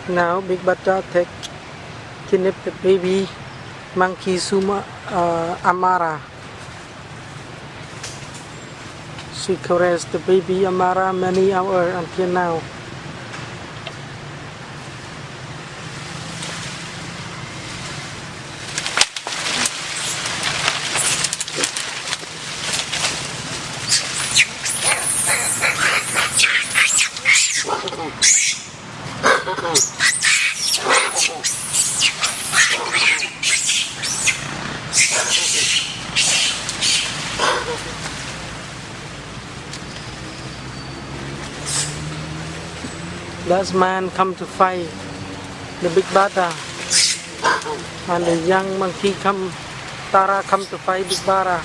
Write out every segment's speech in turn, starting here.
Now Big Bata kidnap the baby monkey Amara. She caressed the baby Amara many hours until now. Last man come to fight the Big Bata, and the young monkey Tara come to fight Big Bata,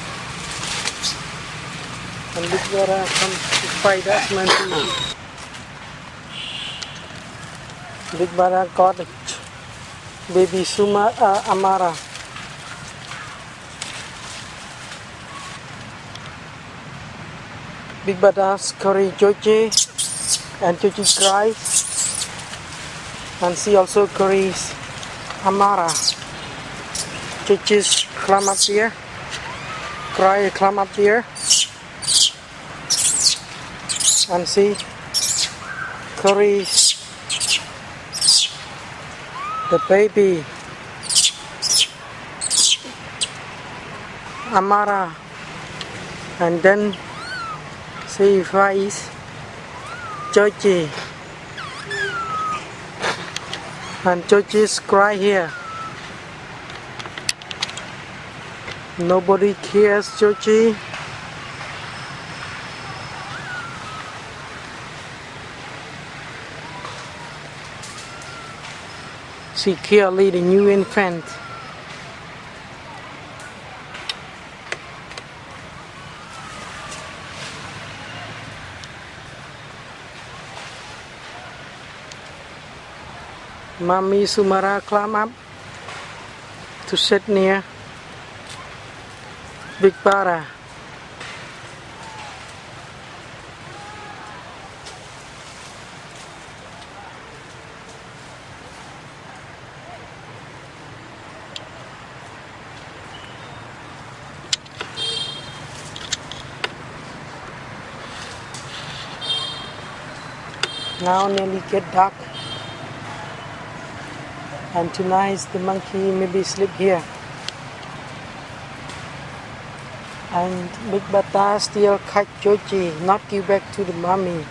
and Big Bata come to fight that monkey. Big Bata got the baby Amara. Big Bata carry Joji, and Joji cries, and she also carries Amara. Joji climb up here, climb up here, and she carries the baby Amara, and then she fights Joji, and Joji's cry here. Nobody cares Joji. She killed the new infant. Mommy Sumara climb up to sit near Big Bata. Now nearly get dark, and tonight the monkey maybe sleep here, and Big Bata still catch Joji, not give back to the mommy.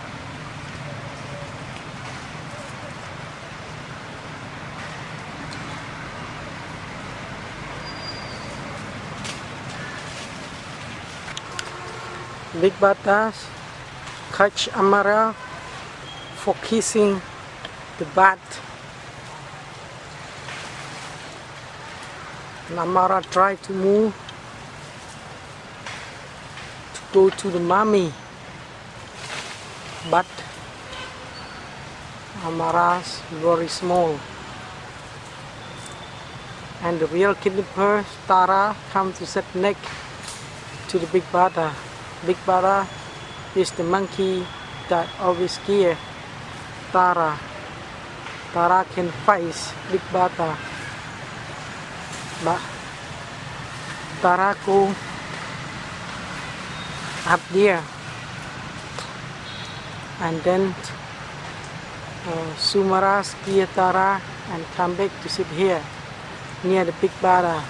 Big Bata catch Amara for kissing the bat. And Amara tried to move to go to the mommy, but Amara's very small. And the real kidnapper Tara come to sit next to the Big Bata. Big Bata is the monkey that always scare Tara. Tara can face Big Bata, but Tara go up there, and then Sumara scare Tara and come back to sit here near the Big Bata.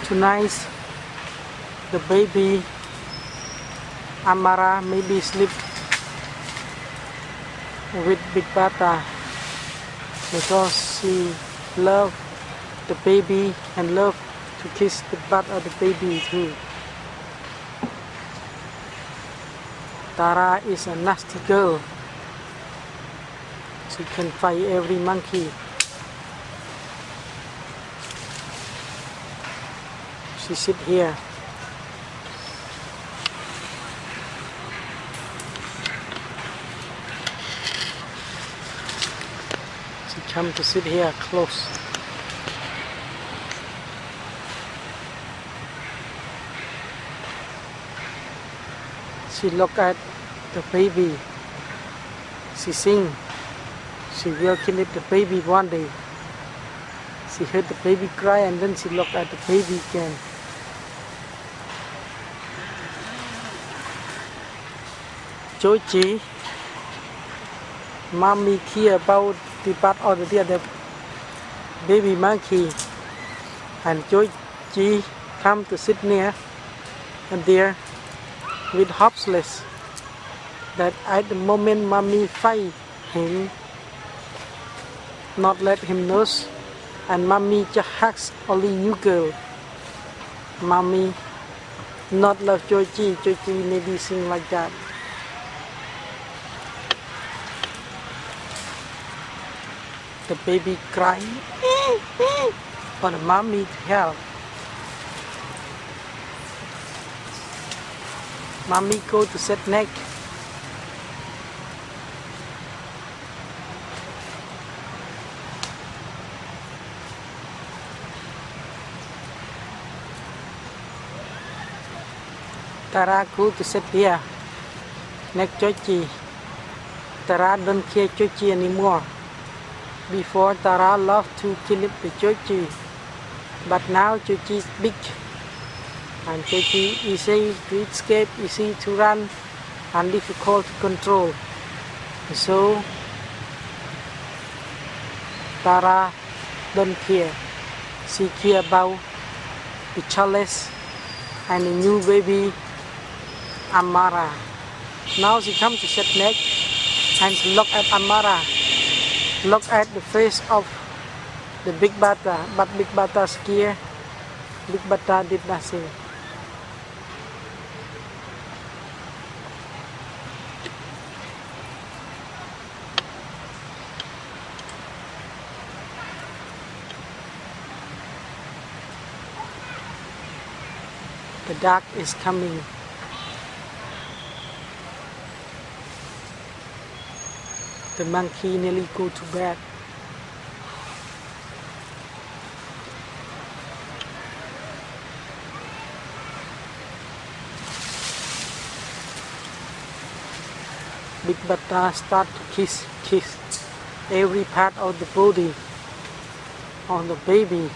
Tonight the baby Amara maybe sleep with Big Bata because she love the baby and love to kiss the butt of the baby too. Tara is a nasty girl. She can fight every monkey. She sit here. She come to sit here close. She look at the baby. She sing. She will kill the baby one day. She heard the baby cry and then she look at the baby again. Georgie, mommy care about the part of the other baby monkey, and Georgie come to sit near and there with hopeless that at the moment mommy fight him, not let him nurse, and mommy just hugs only you girl. Mommy not love Georgie. Georgie maybe sing like that. The baby crying for the mommy to help. Mommy go to set neck. Tara go to set here. Neck Georgie. Tara don't care Georgie anymore. Before Tara loved to kill the Georgie, but now Georgie is big, and Georgie easy to escape, easy to run, and difficult to control. So Tara don't care. She care about the challenge and the new baby Amara. Now she come to set neck and look at Amara. Look at the face of the big bata, but big bata scared. Big bata did nothing. The dark is coming. The monkey nearly go to bed. Big bata start to kiss every part of the body on the baby.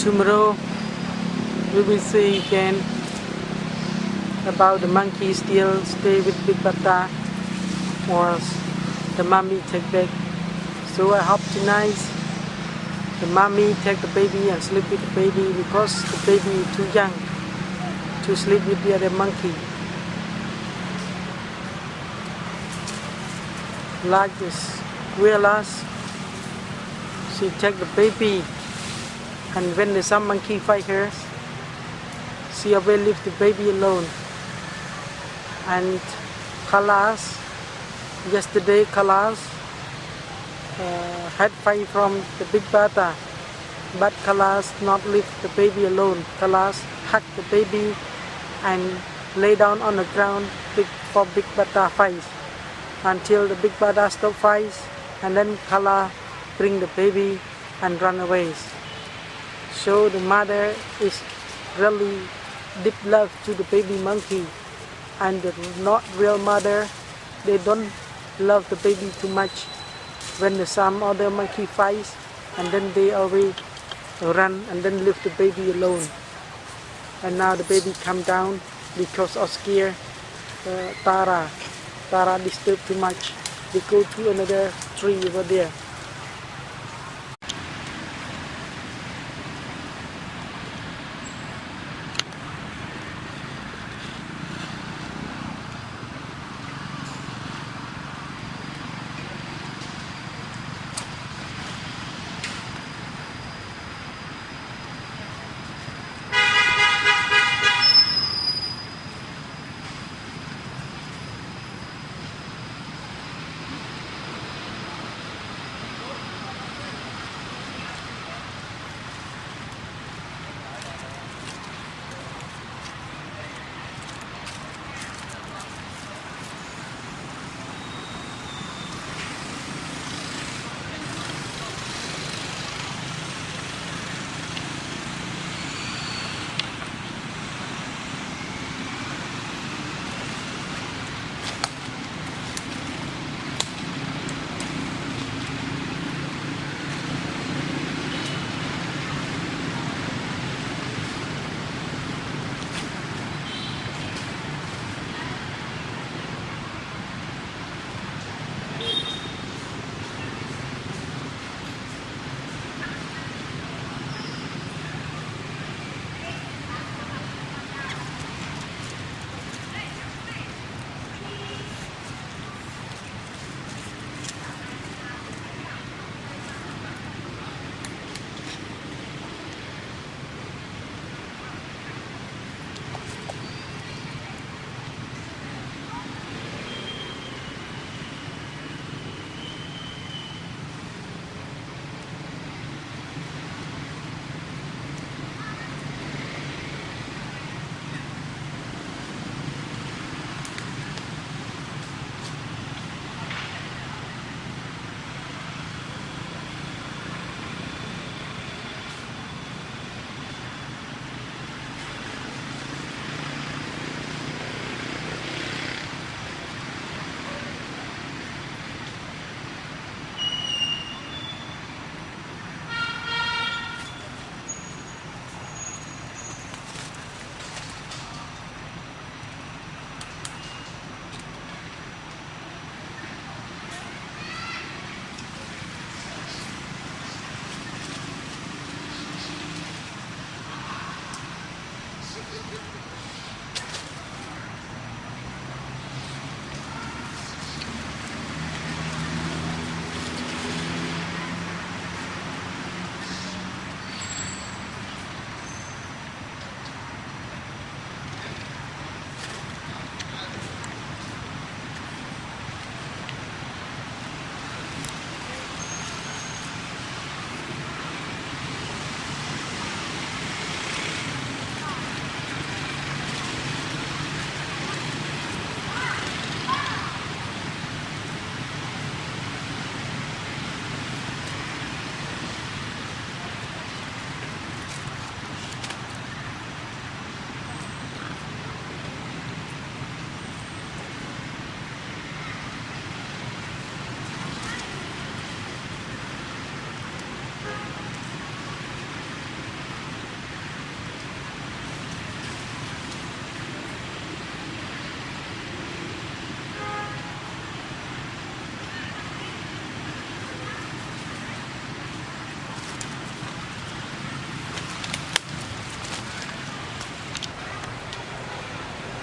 Tomorrow we will see again about the monkey still stay with big bata or the mommy take back. So I hope tonight the mommy take the baby and sleep with the baby because the baby is too young to sleep with the other monkey. Like this realize she take the baby, and when the some monkey fight her, she always leave the baby alone. And Kalas, yesterday Kalas had fight from the big bata, but Kalas not leave the baby alone. Kalas hug the baby and lay down on the ground for big bata fight until the big bata stop fight, and then Kala bring the baby and run away. So the mother is really deep love to the baby monkey, and the not real mother, they don't love the baby too much. When the some other monkey fights, and then they always run and then leave the baby alone. and now the baby come down because of scare Tara. Tara disturbed too much. They go to another tree over there.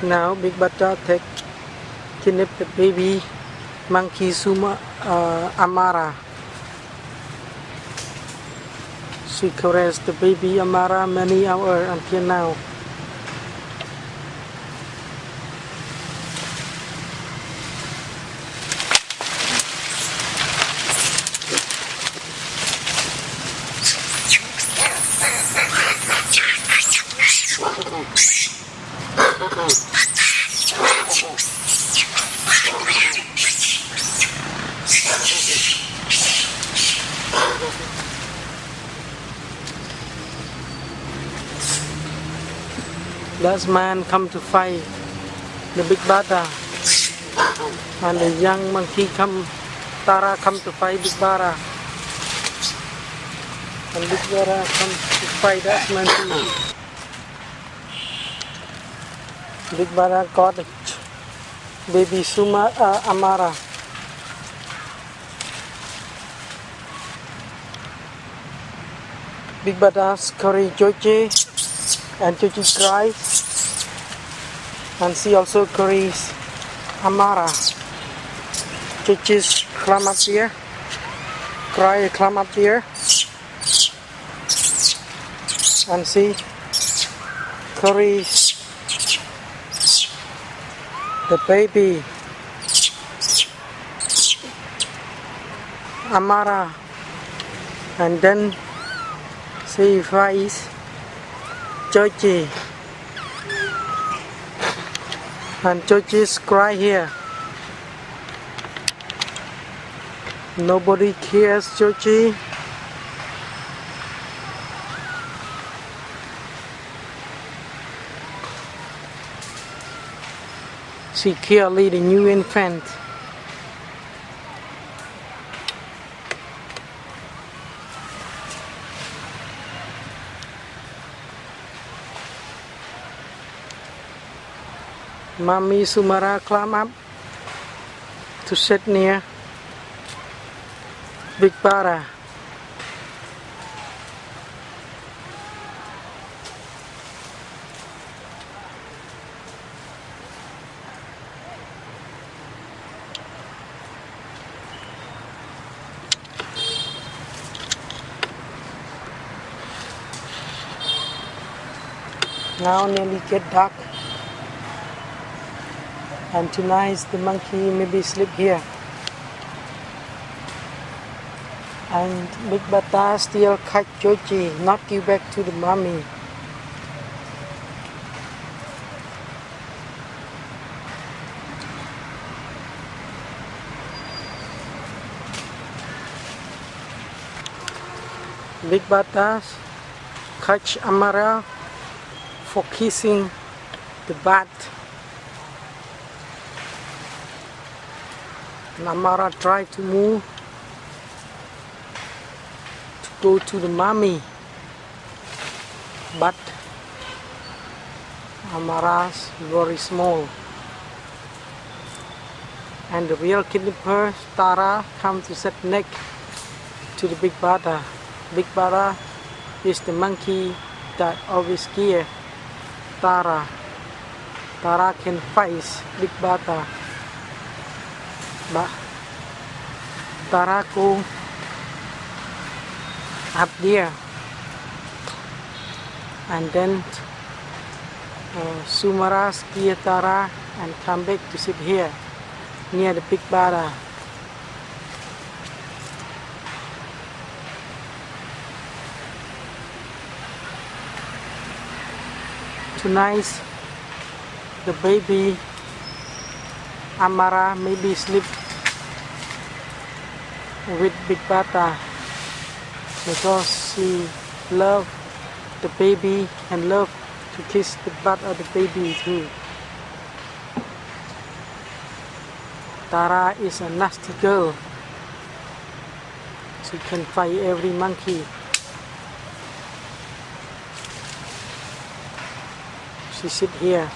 Now Big Bata kidnap the baby monkey Amara. She caressed the baby Amara many hours until now. That man come to fight the big bada, and the young monkey Tara come to fight big bada, and big bada come to fight that monkey. Big brother got baby Amara. Big brother's curry Georgie and Georgie cries, and she also curries Amara. Georgie's climb up here, cry climb up here, and she curries the baby Amara, and then she finds Georgie, and Georgie's cry here. Nobody cares Georgie. She clearly the new infant. Mommy Sumara climb up to sit near Big brother. Now nearly get dark, and tonight the monkey maybe sleep here, and Big Bata still catch Georgie, not give back to the mommy. Big Bata catch Amara for kissing the bat. And Amara tried to move to go to the mommy, but Amara's very small. And the real kidnapper, Tara, come to sit next to the big brother. Big brother is the monkey that always scare Tara. Tara can face Big brother, but Tara go up there, and then Sumara scare Tara and come back to sit here near the big brother. Tonight the baby Amara maybe sleep with Big Bata because she love the baby and love to kiss the butt of the baby too. Tara is a nasty girl. She can fight every monkey. She sit here.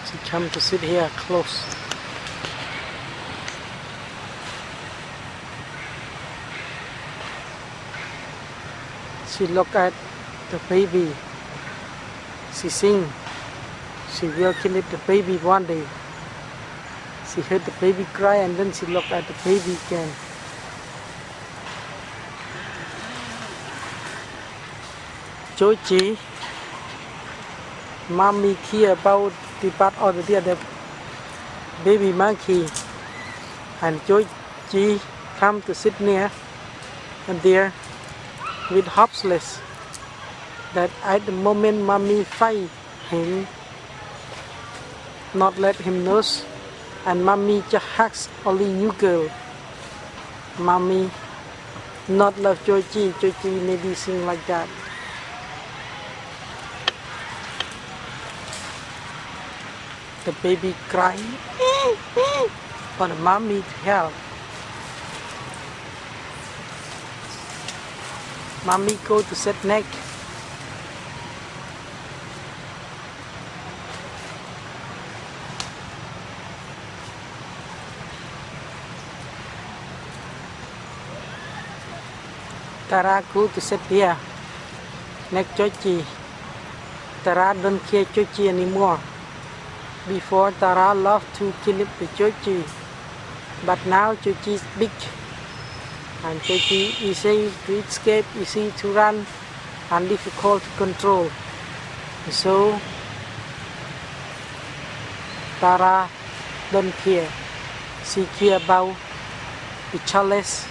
She come to sit here close. She look at the baby. She sing. She will kidnap the baby one day. She heard the baby cry, and then she look at the baby again. Georgie, mommy care about the part of the baby monkey, and Georgie come to sit near and there with hopeless that at the moment mommy fight him, not let him nurse, and mommy just hugs only new girl. Mommy not love Georgie. Georgie maybe sing like that. The baby crying for the mommy to help. Mommy go to set neck. Tara go to set here. Neck Chochi. Tara don't care Chochi anymore. Before Tara loved to kill the Chochi, but now Chochi is big. And Chochi easy to escape, easy to run, and difficult to control. So Tara don't care. She care about the challenge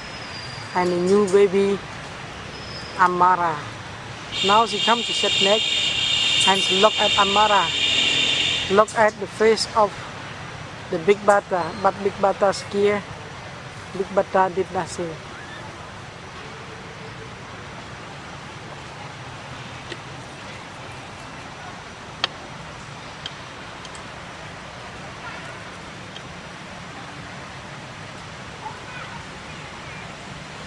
and the new baby Amara. Now she comes to set neck and look at Amara. Look at the face of the big bata, but big bata scared. Big bata did nothing.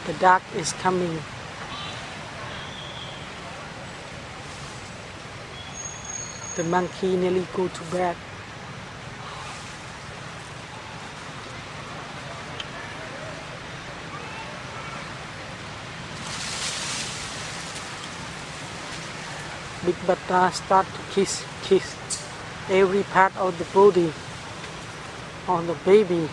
The dark is coming. The monkey nearly go to bed. Big bata start to kiss every part of the body on the baby.